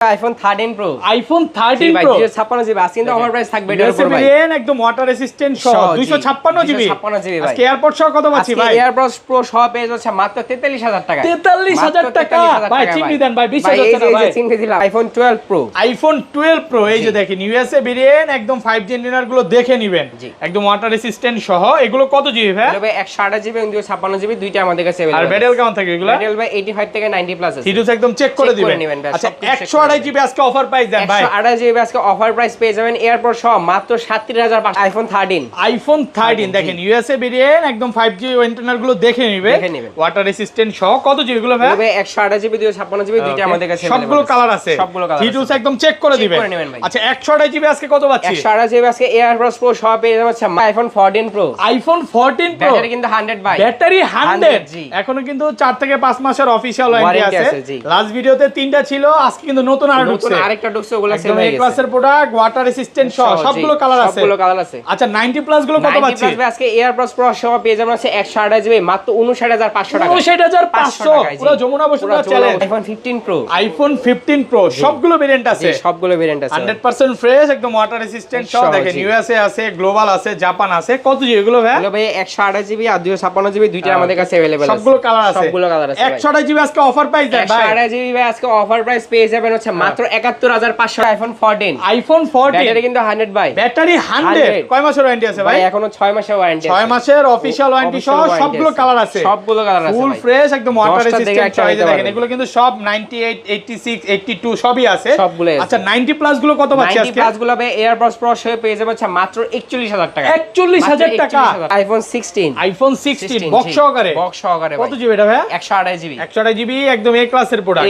IPhone 13 pro iPhone 13 ভাই pro 256 GB আজকে কিন্তু ওভার প্রাইস থাকবে এটার উপর ভাই একদম ওয়াটার রেসিস্ট্যান্ট সহ 256 জিবি 256 জিবি ভাই আজকে এয়ারপড সহ কত পাচ্ছি ভাই আজকে এয়ারপডস প্রো সহ পেয়ে যাচ্ছে মাত্র 43000 টাকা 43000 টাকা ভাই চিনি দেন ভাই 20000 টাকা ভাই চিনি দিলাম আইফোন 12 প্রো আইফোন 12 প্রো এই যে দেখেন ইউএসএ ভেরিয়েন্ট একদম 5G এন্টেনার গুলো দেখে নেবেন একদম ওয়াটার রেসিস্ট্যান্ট সহ এগুলো কত জিবি ভাই তবে 128 জিবি এবং 256 জিবি দুইটা আমাদের কাছে अवेलेबल আর ব্যাটারি কেমন থাকে এগুলো ব্যাটারি ভাই 85 থেকে 90 প্লাস আছে সিরিজ একদম চেক করে দিবেন আচ্ছা 128 জিবি আজকে অফার প্রাইস দেন ভাই 128 জিবি আজকে অফার প্রাইস পেয়ে যাবেন এয়ারপড সহ মাত্র 37500 আইফোন 13 আইফোন 13 দেখেন ইউএসএ ভেরিয়েন্ট একদম 5G এন্টেনার গুলো দেখে নেবে ওয়াটার রেসিস্ট্যান্ট সহ কত জিবি গুলো ভাই তবে 128 জিবি 256 জিবি দুইটা আমাদের কাছে अवेलेबल সবগুলো কালার আছে সিরিজ একদম চেক করে দিবেন আচ্ছা 128 জিবি আজকে কত পাচ্ছি 128 জিবি আজকে এয়ারপড প্রো সহ পেয়ে যাচ্ছে iPhone 14 pro iPhone 14 pro battery কিন্তু 100 ভাই ব্যাটারি 100 এখনো কিন্তু 4 থেকে 5 মাসের অফিশিয়াল ওয়ারেন্টি আছে লাস্ট ভিডিওতে 3টা ছিল আজকে কিন্তু নতুন আরেকটা ঢুকছে ওগুলো সেল হয়ে গেছে ক্লাসের প্রোডাক্ট ওয়াটার রেসিস্ট্যান্ট সহ সবগুলো কালার আছে আচ্ছা 90 প্লাস গুলো কত পাচ্ছি 90 প্লাস আজকে এয়ারপডস প্রো সহ পেয়ে যাবেন আছে 128 জিবি মাত্র 59500 টাকা 59500 পুরো Jamuna Bashundhara challenge iPhone 15 pro iPhone 15 pro সবগুলো ভেরিয়েন্ট আছে সবগুলো ভেরিয়েন্ট আছে 100% ফ্রেশ একদম ওয়াটার রেসিস্ট্যান্ট সহ দেখেন ইউএসএ আছে গ্লোবাল আছে জাপান আছে কত জিবি এগুলো ভাই এগুলো ভাই 128 জিবি আর 256 জিবি দুইটা আমাদের কাছে अवेलेबल আছে সবগুলো কালার আছে 128 জিবি আজকে অফার প্রাইস দেন ভাই 128 জিবি ভাই আজকে অফার প্রাইস পেয়ে যাবেন হচ্ছে মাত্র 71500 আইফোন 14 আইফোন 14 ব্যাটারি কিন্তু 100 ভাই ব্যাটারি 100 কয় মাসের ওয়ারেন্টি আছে ভাই এখনো 6 মাসের ওয়ারেন্টি আছে 6 মাসের অফিশিয়াল ওয়ারেন্টি সহ সবগুলো কালার আছে ফুল ফ্রেশ একদম ওয়াটার রেসিস্ট্যান্ট চাইজে দেখেন এগুলো কিন্তু সব 98 86 82 সবই আছে সবগুলো আছে আচ্ছা 90 প্লাস গুলো কত পাচ্ছি আজকে 90 প্লাস গুলো ভাই এয়ারপডস প্রো সহ পেয়ে যাবেন মাত্র 41000 টাকা 41000 টাকা আইফোন 16 আইফোন 16 বক্স সহকারে কত জিবি এটা ভাই 128 জিবি 128 জিবি একদম এ ক্লাসের প্রোডাক্ট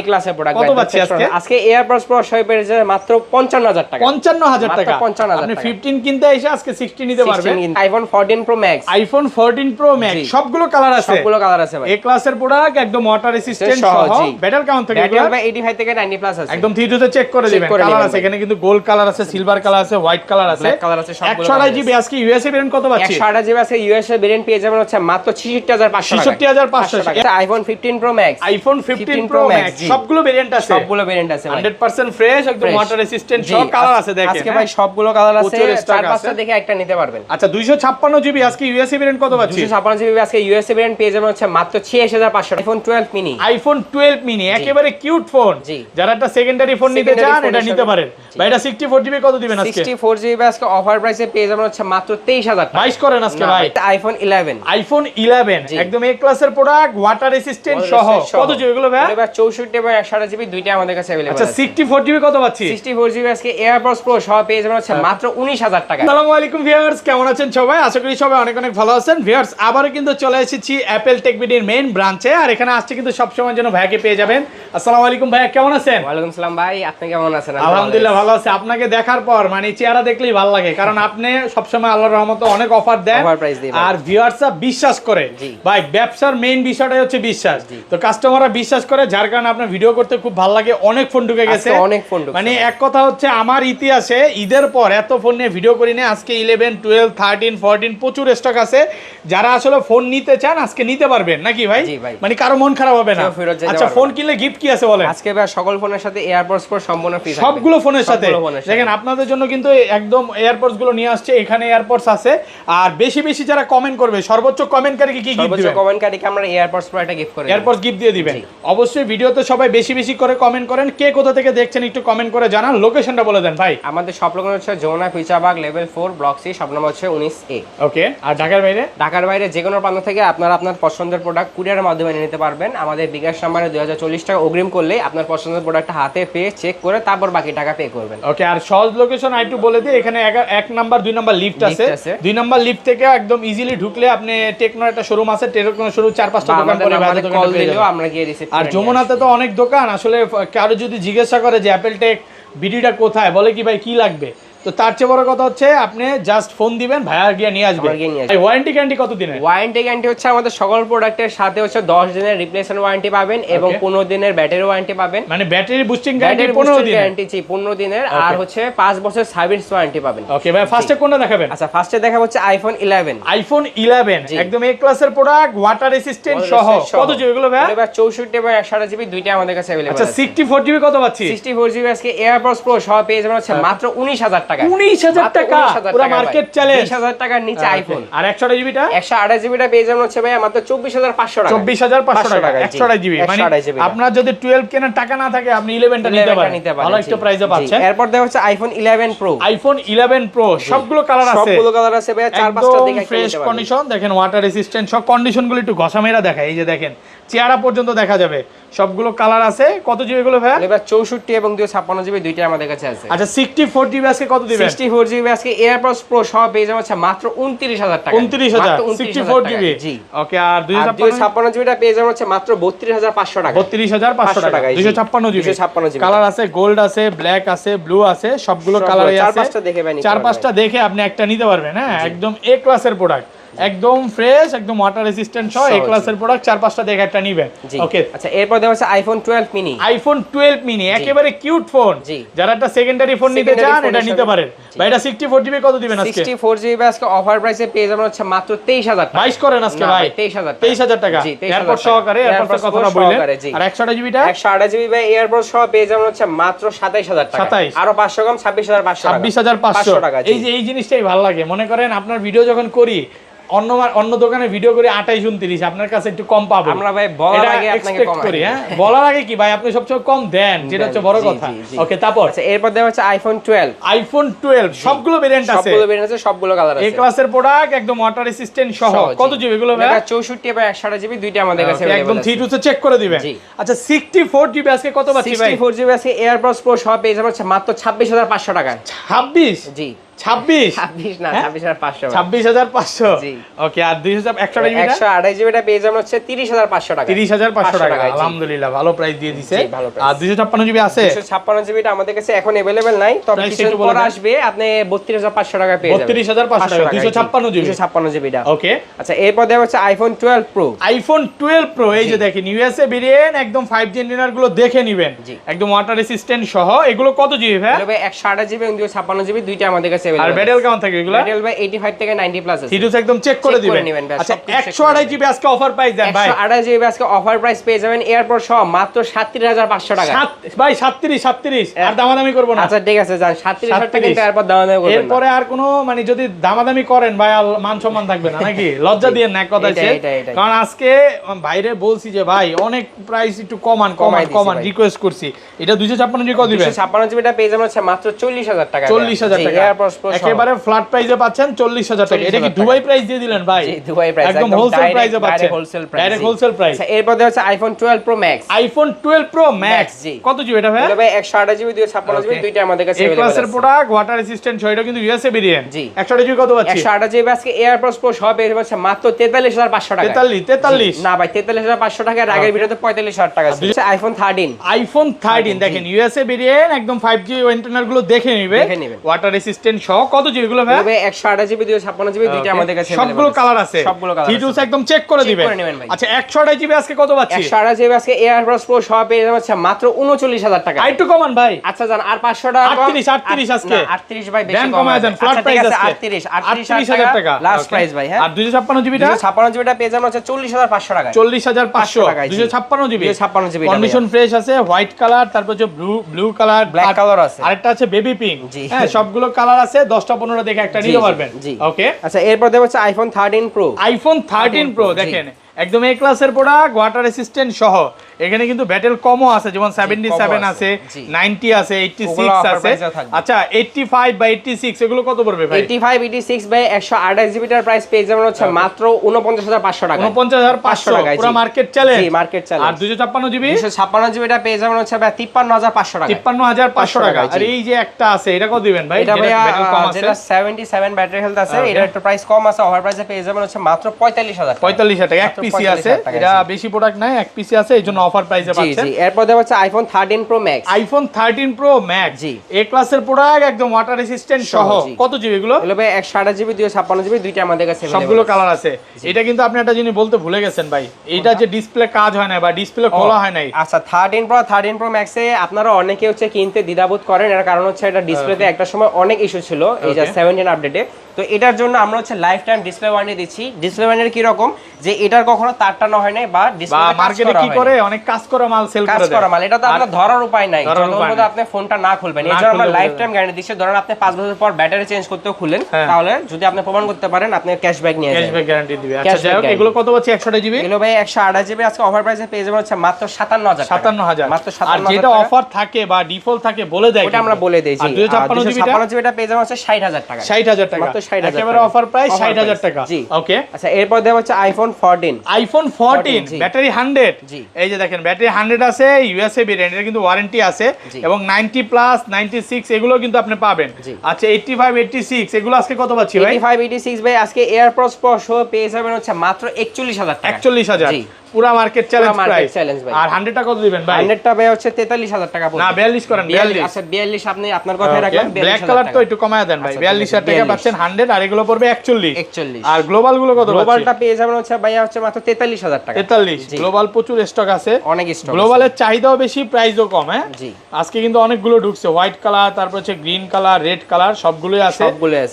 কত পাচ্ছি আজকে এয়ারপডস প্রো সহ পেয়ে যাবেন মাত্র 55000 টাকা 55000 টাকা 55000 আপনি 15 কিনতে এসে আজকে 16 নিতে পারবেন iPhone 14 pro max iPhone 14 pro max সবগুলো কালার আছে ভাই এ ক্লাসের প্রোডাক্ট একদম ওয়াটার রেসিস্ট্যান্ট সহ ব্যাটারি কেমন থাকে ব্যাটারি ভাই 85 থেকে 90 প্লাস আছে একদম থিটুতে চেক করে দিবেন কালার আছে এখানে কিন্তু গোল্ড কালার আছে সিলভার কালার আছে হোয়াইট কালার আছে ব্ল্যাক কালার আছে সবগুলো 128 জিবি আজকে ইউএসএ ভেরিয়েন্ট কত পাচ্ছি 128 জিবি আছে ইউএসএ ভেরিয়েন্ট পেয়ে যাবেন হচ্ছে মাত্র 66500 টাকা iPhone 15 pro max iPhone 15 pro max সবগুলো ভেরিয়েন্ট আছে 100% ফ্রেশ একদম ওয়াটার রেসিস্ট্যান্ট সব কালার আছে দেখেন আজকে ভাই সবগুলো কালার আছে চার পাঁচটা দেখে একটা নিতে পারবেন আচ্ছা 256 জিবি আজকে ইউএসএ ভেরিয়েন্ট কত পাচ্ছি 256 জিবি আজকে ইউএসএ ভেরিয়েন্ট পেয়ে যাবেন হচ্ছে মাত্র 86500 আইফোন 12 মিনি আইফোন 12 মিনি একেবারে কিউট ফোন যারা একটা সেকেন্ডারি ফোন নিতে চান এটা নিতে পারেন ভাই এটা 64 জিবি কত দিবেন আজকে 64 জিবি আজকে অফার প্রাইসে পেয়ে যাবেন হচ্ছে মাত্র 23000 টাকা 22 করেন আজকে ভাই আইফোন 11 আইফোন 11 একদম এ ক্লাসের প্রোডাক্ট ওয়াটার রেসিস্ট্যান্ট সহ কত জিবি এগুলো ভাই এবার 64 এবং 128 জিবি দুইটা আমাদের কাছে अवेलेबल আছে আচ্ছা 64 জিবি কত পাচ্ছি 64 জিবি আজকে এয়ারপডস প্রো সহ পেয়ে যাবেন হচ্ছে মাত্র 19000 টাকা আসসালামু আলাইকুম ভিউয়ার্স কেমন আছেন সবাই আশা করি সবাই অনেক অনেক ভালো আছেন ভিউয়ার্স আবারো কিন্তু চলে এসেছি অ্যাপল টেক বিডির মেইন ব্রাঞ্চে আর এখানে আসছে কিন্তু সব সময়ের জন্য ভাইকে পেয়ে যাবেন আসসালামু আলাইকুম ভাই কেমন আছেন ওয়া আলাইকুম সালাম ভাই আপনি কেমন আছেন আলহামদুলিল্লাহ ভালো আছি আপনাকে দেখার পর মানে চেহারা দেখলেই ভালো লাগে কারণ আপনি সব সময় আল্লাহর রহমতে অনেক অফার দেন আর ভিউয়ার্সরা বিশ্বাস করে ভাই ব্যবসার মেইন বিষয়টাই হচ্ছে বিশ্বাস তো কাস্টমাররা বিশ্বাস করে যার কারণে আপনার ভিডিও করতে খুব ভালো লাগে অনেক ফোন ঢুকে গেছে মানে এক কথা হচ্ছে আমার ইতিহাসে ঈদের পর এত ফোন নিয়ে ভিডিও করি না আজকে 11 12 13 14 প্রচুর স্টক আছে যারা আসলে ফোন নিতে চান আজকে নিতে পারবেন নাকি ভাই মানে কারো মন খারাপ হবে না আচ্ছা ফোন কিনলে গিফট কি আছে বলেন আজকে ভাই সকল ফোনের সাথে এয়ারপডস প্রো সম্পূর্ণ ফ্রি থাকবে সবগুলো ফোনের সাথে দেখেন আপনাদের জন্য কিন্তু একদম এয়ারপডস গুলো নিয়ে আসছে এখানে এয়ারপডস আছে আর বেশি বেশি যারা কমেন্ট করবে সর্বোচ্চ কমেন্টকারীকে কি গিফট দিবেন সর্বোচ্চ কমেন্টকারীকে আমরা এয়ারপডস প্রো একটা গিফট করে এয়ারপডস গিফট দিয়ে দিবেন অবশ্যই ভিডিওতে সবাই বেশি বেশি করে কমেন্ট করেন কে কোথা থেকে দেখছেন একটু কমেন্ট করে জানান লোকেশনটা বলে দেন ভাই আমাদের সব লোকেশন হচ্ছে যমুনা ফিউচারবাগ লেভেল 4 ব্লক সি সব নাম্বার হচ্ছে 19A ওকে আর ঢাকার বাইরে যে কোনো প্রান্ত থেকে আপনারা আপনার পছন্দের প্রোডাক্ট কুরিয়ারের মাধ্যমে নিতে পারবেন আমাদের বিকাশ নম্বরে 2040 টাকা অগ্রিম করলে আপনার পছন্দের প্রোডাক্টটা হাতে পেয়ে চেক করে তারপর বাকি টাকা পে করবেন ওকে আর সহজ লোকেশন আইটু বলে দিই এখানে 1 নাম্বার 2 নাম্বার লিফট আছে 2 নাম্বার লিফট থেকে একদম ইজিলি ঢুকলে আপনি টেকনোর একটা শোরুম আছে টেকনোর শোরুম 4-5টা দোকান করে বাইরে দোকান কল দিলেও আমরা গিয়ে রিসিভ আর যমুনাতে তো অনেক দোকান আসলে কারো যদি জিজ্ঞাসা করে যে অ্যাপল টেক বিডিটা কোথায় বলে কি ভাই কি লাগবে তো তার চেয়ে বড় কথা হচ্ছে আপনি জাস্ট ফোন দিবেন, ভাইয়া গিয়ে নিয়ে আসবে। ওয়ারেন্টি গ্যারান্টি কত দিনের? ওয়ারেন্টি গ্যারান্টি হচ্ছে আমাদের সকল প্রোডাক্টের সাথে হচ্ছে 10 দিনের রিপ্লেসমেন্ট ওয়ারেন্টি পাবেন এবং 15 দিনের ব্যাটারি ওয়ারেন্টি পাবেন। মানে ব্যাটারি বুস্টিং গ্যারান্টি 15 দিনের গ্যারান্টি, জি 15 দিনের, আর হচ্ছে 5 বছর সার্ভিস ওয়ারেন্টি পাবেন। ওকে ভাই, ফার্স্টে কোনটা দেখাবেন? আচ্ছা, ফার্স্টে দেখাবো হচ্ছে আইফোন 11। আইফোন 11 একদম এ ক্লাসের প্রোডাক্ট, ওয়াটার রেসিস্ট্যান্ট সহ। কত জিবি এগুলো ভাই? এবার 64 এবং 128 জিবি দুইটা আমাদের কাছে अवेलेबल আছে। আচ্ছা 64 জিবি কত পাচ্ছি? 64 জিবি আজকে এয়ারপডস প্রো সহ পেয়ে যাবেন হচ্ছে মাত্র 19000 টাকা। 19000 টাকা পুরো মার্কেট চ্যালেঞ্জ। 20000 টাকার নিচে আইফোন। আর 128 জিবিটা? 128 জিবিটা পেয়ে যাবেন হচ্ছে ভাই মাত্র 24500 টাকা। 24500 টাকা 128 জিবি। মানে আপনার যদি 12 কেনার টাকা না থাকে আপনি 11টা নিতে পারেন, ভালো একটা প্রাইসে পাচ্ছেন। এরপর দেখা হচ্ছে আইফোন 11 প্রো। আইফোন 11 প্রো সবগুলো কালার আছে, সবগুলো কালার আছে ভাই, 4-5টা দেখে ফ্রেশ কন্ডিশন। দেখেন ওয়াটার রেসিস্ট্যান্ট সব কন্ডিশনগুলো একটু ঘষা মেরা দেখায়, এই যে দেখেন চেহারা পর্যন্ত দেখা যাবে, সবগুলো কালার আছে। কত জিবি এগুলো ভাই? এবার 64 এবং 256 জিবি দুইটা আমাদের কাছে আছে। আচ্ছা 64 জিবি আজকে কত দিবেন? 64 জিবি আজকে এয়ারপডস প্রো সহ পেয়ে যাবেন হচ্ছে মাত্র 29000 টাকা। 29000 64 জিবি, জি ওকে। আর 256 জিবিটা পেয়ে যাবেন হচ্ছে মাত্র 32500 টাকা। 32500 টাকা 256 জিবি। কালার আছে, গোল্ড আছে, ব্ল্যাক আছে, ব্লু আছে, সবগুলো কালারই আছে। 4-5টা দেখে ভাই, 4-5টা দেখে আপনি একটা নিতে পারবেন। হ্যাঁ, একদম এ ক্লাসের প্রোডাক্ট, একদম ফ্রেশ, একদম ওয়াটার রেসিস্ট্যান্ট সহ এ ক্লাসের প্রোডাক্ট। 4-5টা দেখে একটা নিবেন। ওকে, আচ্ছা এরপর দেখা হচ্ছে আইফোন 12 মিনি। আইফোন 12 মিনি একেবারে কিউট ফোন। যারা একটা সেকেন্ডারি ফোন নিতে চান এটা নিতে পারেন। ভাই এটা 64 জিবি কত দিবেন আজকে? 64 জিবি আজকে অফার প্রাইসে পেয়ে যাবেন হচ্ছে মাত্র 23000 টাকা। 22 করেন আজকে ভাই, 23000 টাকা। এয়ারপড সহকারে, এয়ারপড কথাটা বললেন। আর 128 জিবিটা? 128 জিবি ভাই এয়ারপড সহ পেয়ে যাবেন হচ্ছে মাত্র 27000 টাকা। 27 আরো 500 কম 26500 টাকা। এই যে এই জিনিসটাই ভালো লাগে, মনে করেন আপনার ভিডিও যখন করি অন্য দোকানে ভিডিও করে 28-29, আপনার কাছে একটু কম পাবো আমরা ভাই, বলার আগে আপনাকে কম করি। হ্যাঁ, বলার আগে কি ভাই আপনি সবচেয়ে কম দেন, যেটা হচ্ছে বড় কথা। ওকে, তারপর আচ্ছা এরপর দেওয়া হচ্ছে আইফোন 12। আইফোন 12 সবগুলো ভেরিয়েন্ট আছে, সবগুলো ভেরিয়েন্ট আছে, সবগুলো কালার আছে। এই ক্লাসের প্রোডাক্ট একদম ওয়াটার রেসিস্ট্যান্ট সহ। কত জিবি এগুলো ভাই? 64 এবং 128 জিবি দুইটা আমাদের কাছে अवेलेबल আছে। একদম 3 তে চেক করে দিবেন। আচ্ছা 64 জিবি আজকে কত পাচ্ছি ভাই? 64 জিবি আজকে এয়ারপডস প্রো সহ পেয়ে যাবেন হচ্ছে মাত্র 26500 টাকা। 26? জি 26 না 26500। 26500, জি ওকে। আর 128 জিবি? 128 জিবিটা পেয়ে যাবেন হচ্ছে 30500 টাকা। 30500 টাকা, আলহামদুলিল্লাহ ভালো প্রাইস দিয়ে দিয়েছে। আর 256 জিবি আছে? 256 জিবিটা আমাদের কাছে এখন अवेलेबल নাই, তবে কিছু পর আসবে, আপনি 32500 টাকা পেয়ে যাবেন। 32500 টাকা 256 জিবি। 256 জিবিটা, ওকে। আচ্ছা এরপর দেওয়া হচ্ছে আইফোন 12 প্রো। আইফোন 12 প্রো এই যে দেখেন ইউএসএ ভেরিয়েন্ট, একদম 5G এন্টেনার গুলো দেখে নেবেন, একদম ওয়াটার রেসিস্ট্যান্ট সহ। এগুলো কত জিবি ভাই? 128 জিবি এবং 256 জিবি দুইটা আমাদের কাছে अवेलेबल। আর ব্যাটারি কেমন থাকে এগুলো? ব্যাটারি ভাই 85 থেকে 90 প্লাস আছে। হিডুস একদম চেক করে দিবেন। আচ্ছা 128 জিবি আজকে অফার প্রাইস দেন ভাই। 128 জিবি আজকে অফার প্রাইস পেয়ে যাবেন এয়ারপড সহ মাত্র 37500 টাকা। ভাই 37 আর দামাদামি করব না। আচ্ছা ঠিক আছে, যান 37000 টাকা কিন্তু এয়ারপড দামাদামি করবেন না। এরপরে আর কোনো মানে যদি দামাদামি করেন ভাই মান সম্মান থাকবে না নাকি? লজ্জা দিয়ে না কথা আছে। কারণ আজকে বাইরে বলছি যে ভাই অনেক প্রাইস একটু কমান রিকোয়েস্ট করছি। এটা 256 জিবি কত দিবেন? 256 জিবিটা পেয়ে যাবেন হচ্ছে মাত্র 40000 টাকা। 40000 টাকা এয়ারপড প্রো একেবারে ফ্ল্যাট প্রাইসে পাচ্ছেন 40000 টাকা। এটা কি দুবাই প্রাইস দিয়ে দিলেন ভাই? জি দুবাই প্রাইস, একদম হোলসেল প্রাইসে পাচ্ছেন, ডাইরেক্ট হোলসেল প্রাইস। আচ্ছা এরপর দেওয়া হচ্ছে iPhone 12 pro max. IPhone 12 pro max কত জিবি এটা ভাই? ভাই 128 জিবি 256 জিবি দুইটা আমাদের কাছে अवेलेबल আছে। এই ক্লাসের প্রোডাক্ট ওয়াটার রেসিস্ট্যান্ট ছয়টা কিন্তু ইউএসএ ভেরিয়েন্ট। জি 128 জিবি কত পাচ্ছি? 128 জিবি আজকে এয়ারপডস প্রো সহ পেয়ে যাচ্ছে মাত্র 43500 টাকা। 43 না ভাই 43500 টাকা, এর আগের ভিডিওতে 45000 টাকা ছিল। আইফোন 13। আইফোন 13 দেখেন ইউএসএ ভেরিয়েন্ট, একদম 5G এন্টেনার গুলো দেখে নেবে, ওয়াটার রেসিস্ট্যান্ট সহ। কত জিবি গুলো ভাই? ভাই 128 জিবি 256 জিবি দুইটা আমাদের কাছে अवेलेबल। সবগুলো কালার আছে, সবগুলো কালার হিডুস একদম চেক করে দিবেন। আচ্ছা 128 জিবি আজকে কত পাচ্ছি? 128 জিবি আজকে এয়ারপডস প্রো সহ পেয়ে যাচ্ছে মাত্র 39000 টাকা। আইটু কমান ভাই। আচ্ছা জান আর 500 টাকা 38 আজকে 38 ভাই বেশি কম কমায় দেন, ফ্ল্যাট প্রাইস আছে 38000 টাকা লাস্ট প্রাইস ভাই। হ্যাঁ আর 256 জিবিটা? 256 জিবিটা পেয়ে যাবেন হচ্ছে 40500 টাকা। 40500 256 জিবি। 256 জিবি কন্ডিশন ফ্রেশ আছে, হোয়াইট কালার, তারপর যে ব্লু কালার, ব্ল্যাক কালার আছে, আরেকটা আছে বেবি পিঙ্ক। হ্যাঁ সবগুলো কালার আছে, 10টা 15টা দেখে একটা নিতে পারবেন। ওকে। আচ্ছা এরপর দেব হচ্ছে আইফোন 13 প্রো। আইফোন 13 প্রো দেখেন একদম এই ক্লাসের প্রোডাক্ট, ওয়াটার রেসিস্ট্যান্ট সহ। এখানে কিন্তু ব্যাটেল কমও আছে, যেমন 77 আছে, 90 আছে, 86 আছে। আচ্ছা 85 বা 86 এগুলো কত পড়বে ভাই? 85 86 বাই 128 জিবিটার প্রাইস পেয়ে যাবেন হচ্ছে মাত্র 49500 টাকা। 49500 টাকা পুরো মার্কেট চ্যালেঞ্জ। জি মার্কেট চ্যালেঞ্জ। আর 256 জিবি? 256 জিবিটা পেয়ে যাবেন হচ্ছে ভাই 53500 টাকা। 53500 টাকা। আর এই যে একটা আছে এটা কত দিবেন ভাই? এটা ব্যাটারি কম আছে, যেটা 77 ব্যাটারি হেলথ আছে, এটা একটু প্রাইস কম আছে, ওভার প্রাইসে পেয়ে যাবেন হচ্ছে মাত্র 45000 টাকা। 45000 টাকা। এক পিসি আছে, এটা বেশি প্রোডাক্ট নাই, এক পিসি আছে, এইজন্য অফার প্রাইসে পাচ্ছেন। জি এরপর দেওয়া হচ্ছে iPhone 13 pro max. IPhone 13 pro max জি এ ক্লাসের প্রোডাক্ট, একদম ওয়াটার রেসিস্ট্যান্ট সহ। কত জিবি এগুলো? এগুলো ভাই 128GB 256GB দুইটা আমাদের কাছে সবগুলো কালার আছে। এটা কিন্তু আপনি একটা জিনিস বলতে ভুলে গেছেন ভাই, এটা যে ডিসপ্লে কাজ হয় না বা ডিসপ্লে খোলা হয় নাই। আচ্ছা 13 প্রো ম্যাক্সে আপনারা অনেকে হচ্ছে কিনতে দ্বিধাবোধ করেন, এর কারণ হচ্ছে এটা ডিসপ্লেতে একটা সময় অনেক ইস্যু ছিল এই যে 17 আপডেটে। তো এটার জন্য আমরা হচ্ছে লাইফ টাইম ডিসপ্লে ওয়ারেন্টি দিচ্ছি। ডিসপ্লে ওয়ারেন্টি কি রকম, যে এটার কখনো তার টানা হয় নাই বা ডিসপ্লে মার্কেটে কি করে অনেক কাজ করা মাল সেল করে দেয়। কাজ করা মাল এটা তো আপনার ধরার উপায় নাই যতক্ষণ আপনি ফোনটা না খুলবেন। এই জন্য আমরা লাইফ টাইম গ্যারান্টি দিচ্ছি। ধরেন আপনি 5 বছর পর ব্যাটারি চেঞ্জ করতেও খুলেন, তাহলে যদি আপনি প্রমাণ করতে পারেন আপনি ক্যাশব্যাক নিয়ে যাবেন, ক্যাশব্যাক গ্যারান্টি দিবে। আচ্ছা যাই হোক, এগুলো কত পাচ্ছি? 128GB। এগুলো ভাই 128GB আজকে অফার প্রাইসে পেয়ে যাবেন হচ্ছে মাত্র 57000 মাত্র 57000। আর যেটা অফার থাকে বা ডিফল্ট থাকে বলে দেয়, ওটা আমরা বলে দেই। জি 256GB টা পেয়ে যাবেন হচ্ছে 60000 টাকা। 60000 টাকা মাত্র 60000 একেবারে অফার প্রাইস 60000 টাকা। জি ওকে। আচ্ছা এরপর দেওয়া হচ্ছে আইফোন 14। IPhone 14 battery 100। জি এই যে দেখেন ব্যাটারি 100 আছে, ইউএসএ ভেরিয়েন্ট, এর কিন্তু ওয়ারেন্টি আছে এবং 90 প্লাস 96 এগুলো কিন্তু আপনি পাবেন। আচ্ছা 85 86 এগুলো আজকে কত পাচ্ছি ভাই? 85 86 ভাই আজকে এয়ারপডস প্রো সহ পেয়ে যাবেন হচ্ছে মাত্র 41000 টাকা। 41000 জি পুরা মার্কেট চ্যালেঞ্জ প্রাইস। ভাই আর 100 টা কত দিবেন ভাই? 100 টা ভাই হচ্ছে 43000 টাকা পড়বে। না 42 করেন, 42। আচ্ছা 42 আপনি আপনার কথাই রাখলাম। ব্ল্যাক কালার তো একটু কমায় দেন ভাই। 42000 টাকা পাচ্ছেন 100, আর এগুলো পড়বে 41। আর গ্লোবাল গুলো কত? গ্লোবালটা পেয়ে যাবেন হচ্ছে ভাইয়া হচ্ছে মাত্র 43000 টাকা। 43। গ্লোবাল প্রচুর স্টক আছে, অনেক স্টক। গ্লোবালের চাহিদাও বেশি, প্রাইসও কম। হ্যাঁ জি আজকে কিন্তু অনেকগুলো ঢুকছে, হোয়াইট কালার, তারপর হচ্ছে গ্রিন কালার, রেড কালার, সবগুলোই আছে।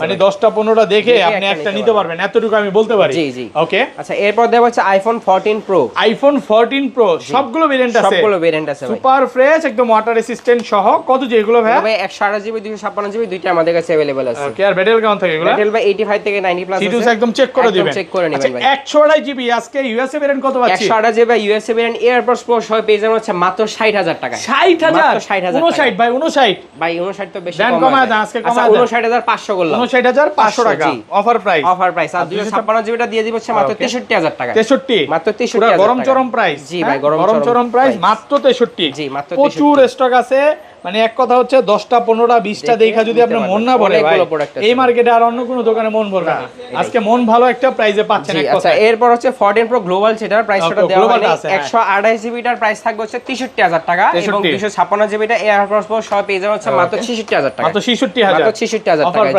মানে 10টা 15টা দেখে আপনি একটা নিতে পারবেন, এতটুকু আমি বলতে পারি। জি জি ওকে। আচ্ছা এরপর দেওয়া হচ্ছে আইফোন 14 প্রো। আইফোন 14 প্রো সবগুলো ভেরিয়েন্ট আছে, সবগুলো ভেরিয়েন্ট আছে ভাই। সুপার ফ্রেশ একদম ওয়াটার রেসিস্ট্যান্ট সহ। কত জি এগুলো ভাই? ভাই 128GB 256GB দুইটা আমাদের কাছে अवेलेबल আছে। ওকে। আর ব্যাটারি কেমন থাকে এগুলো? ব্যাটারি ভাই 85 থেকে 90 প্লাস আছে। সিটুস একদম চেক করে দিবেন। চেক করে নেবেন ভাই। 128GB আজকে ইউএসএ ভেরিয়েন্ট কত পাচ্ছি? 128GB USA variant AirPods pro সহ পেয়ে যাবেন হচ্ছে মাত্র 60000 টাকা। 60000 মাত্র 60000 59 ভাই 59 ভাই 59 তো বেশি দেন, কম কমায় দেন আজকে, কমায় দেন। 59500 করলাম। 59500 টাকা অফার প্রাইস। Offer price. আর 256GB টা দিয়ে দিব হচ্ছে মাত্র 63000 টাকা। 63 মাত্র 63000 গরম চরম প্রাইস। জি ভাই গরম চরম প্রাইস মাত্র 63। জি মাত্র 63। প্রচুর স্টক আছে। মানে এক কথা হচ্ছে 10টা 15টা 20টা দেখা যদি আপনি মন না ভরে ভাই, এই মার্কেটে আর অন্য কোনো দোকানে মন ভরবে না। আজকে মন ভালো একটা প্রাইসে পাচ্ছেন এক কথা। আচ্ছা এরপর হচ্ছে 14 প্রো গ্লোবাল, সেটার প্রাইসটা দেওয়া হয়নি। 128GB টার প্রাইস থাকবে হচ্ছে 63000 টাকা এবং 256GB টা এয়ারপডস প্রো সহ পেয়ে যাবেন হচ্ছে মাত্র 66000 টাকা। মাত্র 66000। মাত্র 66000 টাকা।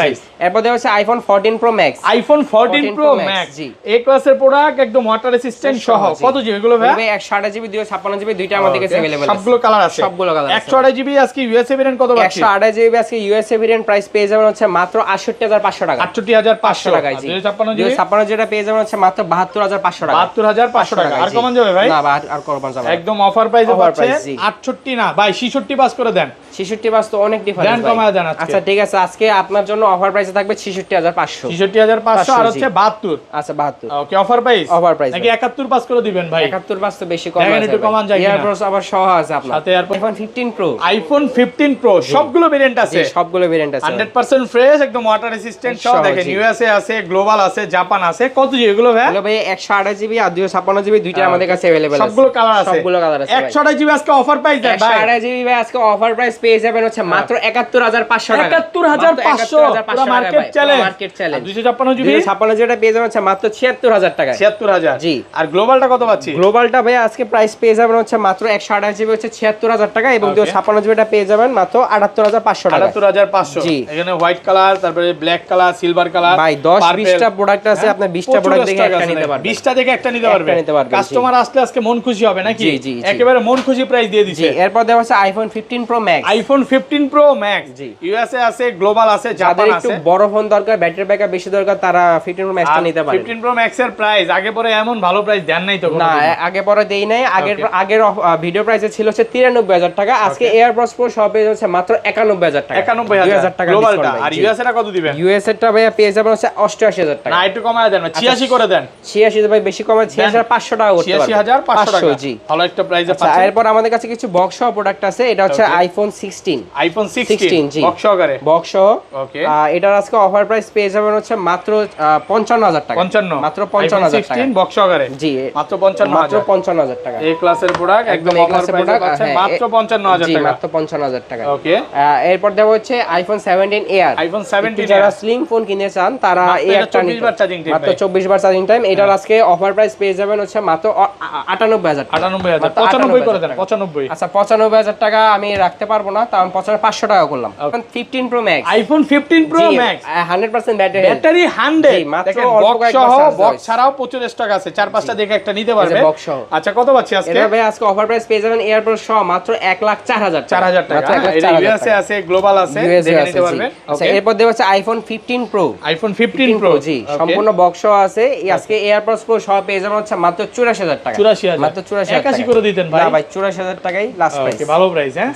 এরপর দেওয়া হচ্ছে iPhone 14 pro max. IPhone 14 pro max জি এ ক্লাসের প্রোডাক্ট, একদম ওয়াটার রেসিস্ট্যান্ট সহ। কত জি এগুলো ভাই? 128GB 256GB দুইটা আমাদের কাছে अवेलेबल আছে। সবগুলো কালার আছে, সবগুলো কালার আছে। 128GB আজকে ইউএসএ ভেরিয়েন্ট কত পাচ্ছি? 128GB আজকে ইউএসএ ভেরিয়েন্ট প্রাইস পেয়ে যাবেন হচ্ছে মাত্র 68500 টাকা। 68500 টাকা। 256GB পেয়ে যাবেন হচ্ছে মাত্র 72500 টাকা। 72500 টাকা। আর কমান যাবে ভাই? না আর কমান যাবে একদম অফার প্রাইসে পাচ্ছেন। 68 না ভাই 66 পাস করে দেন। 66 পাস তো অনেক ডিফারেন্স ভাই। কমায় দেন আজকে। আচ্ছা ঠিক আছে, আজকে আপনার জন্য অফার প্রাইসে থাকবে 66500। 66500 আর হচ্ছে 72। আচ্ছা 72। ওকে অফার প্রাইস। অফার প্রাইস নাকি 71 পাস করে দিবেন ভাই? 71 পাস তো বেশি কম আছে। দেখেন একটু কমান যায় কিনা। এয়ারপডস আবার সহ আছে আপনার। সাথে আইফোন 15 প্রো। আইফোন 15 প্রো সবগুলো ভেরিয়েন্ট আছে। সবগুলো ভেরিয়েন্ট আছে। 100% ফ্রেশ একদম ওয়াটার রেসিস্ট্যান্ট সব। দেখেন ইউএসএ আছে, গ্লোবাল আছে, জাপান আছে। কত জি এগুলো ভাই? এগুলো ভাই 128GB আর 256GB দুইটা আমাদের কাছে अवेलेबल আছে। সবগুলো কালার আছে। সবগুলো কালার আছে। 128GB আজকে অফার প্রাইস দেন ভাই। 128GB ভাই আজকে অফার প্রাইস পেয়ে যাবেন হচ্ছে মাত্র 71500 টাকা। 71500 পুরো market challenge. Market challenge. 256GB 256GB টা পেয়ে যাবেন হচ্ছে মাত্র 76000 টাকা। 76000 জি। আর গ্লোবালটা কত পাচ্ছি? গ্লোবালটা ভাই আজকে প্রাইস পেয়ে যাবেন হচ্ছে মাত্র 128GB হচ্ছে 76000 টাকা এবং 256GB টা পেয়ে যাবেন মাত্র 78500 টাকা। 78500 জি। এখানে হোয়াইট কালার, তারপরে ব্ল্যাক কালার, সিলভার কালার। ভাই 10-20টা প্রোডাক্ট আছে, আপনি 20টা প্রোডাক্ট দেখে একটা নিতে পারবেন। 20টা দেখে একটা নিতে পারবেন। কাস্টমার আসলে আজকে মন খুশি হবে নাকি? জি। একেবারে মন খুশি প্রাইস দিয়ে দিচ্ছে। জি এরপর দেওয়া আছে iPhone 15 pro max. IPhone 15 pro max জি ইউএসএ আছে, গ্লোবাল আছে, জাপান আছে। একটু বড় ফোন দরকার, ব্যাটারি ব্যাকআপ বেশি দরকার, তারা 15 প্রো ম্যাক্সটা নিতে পারে। 15 প্রো ম্যাক্স এর প্রাইস আগে পরে এমন ভালো প্রাইস দেন নাই তো? না আগে পরে দেই নাই। আগের ভিডিও প্রাইসে ছিল হচ্ছে 93000 টাকা। আজকে এয়ারপডস প্রো সব পেয়ে যাচ্ছে মাত্র 91000 টাকা। 91000 টাকা গ্লোবালটা। আর ইউএসএ টা কত দিবেন? ইউএসএ টা ভাই পেয়ে যাবেন হচ্ছে 88000 টাকা। না একটু কমায় দেন, 86 করে দেন। 86 ভাই বেশি কমায় 66500 টাকা করতে পারবেন। 86500 টাকা জি ভালো একটা প্রাইসে পাচ্ছেন। আচ্ছা এরপর আমাদের কাছে কিছু বক্স সহ প্রোডাক্ট আছে। এটা হচ্ছে আইফোন 16। আইফোন 16 জি বক্স সহকারে। বক্স সহ। ওকে। এটার আজকে অফার প্রাইস পেয়ে যাবেন হচ্ছে মাত্র 55000 টাকা। 55 মাত্র 55000 টাকা। 16 বক্স সহকারে জি মাত্র 55000 টাকা। এই ক্লাসের প্রোডাক্ট একদম অফার প্রাইসে পাচ্ছেন মাত্র 55000 টাকা। জি মাত্র 55,000 টাকা। ওকে, এরপর দেবো হচ্ছে আইফোন 17 এয়ার। আইফোন 17 যারা স্লিম ফোন কিনতে চান তারা এই একটা 24 বার চার্জিং টাইম, মাত্র 24 বার চার্জিং টাইম। এটার আজকে অফার প্রাইস পেয়ে যাবেন হচ্ছে মাত্র 98,000 টাকা। 98,000, 95 করে দেন, 95। আচ্ছা 95,000 টাকা আমি রাখতে পারবো না, তাও আমি 500 টাকা করলাম। 15 pro max, iPhone 15 pro max 100% battery, battery 100, মাত্র দেখেন অল্প বক্স কয়েকবার সহ, charge বক্স ছাড়াও প্রচুর স্টক আছে, 4-5টা দেখে একটা নিতে পারবে। বক্স সহ। আচ্ছা কত পাচ্ছি আজকে? এটা ভাই আজকে অফার প্রাইস পেয়ে যাবেন এয়ারপোর্ট সহ মাত্র 1,04,000 টাকা। 4,000 টাকা। এটা ইউএসএ আছে, গ্লোবাল আছে, দেখে নিতে পারবেন। আচ্ছা এরপর দেব হচ্ছে আইফোন 15 প্রো। আইফোন 15 প্রো জি, সম্পূর্ণ বক্স সহ আছে। এই আজকে এয়ারপোর্টস প্রো সহ পেয়ে যাবেন হচ্ছে মাত্র 84,000 টাকা। 84,000, মাত্র 84,000 81 করে দিতেন ভাই। না ভাই 84,000 টাকাই লাস্ট প্রাইস। ওকে, ভালো প্রাইস হ্যাঁ।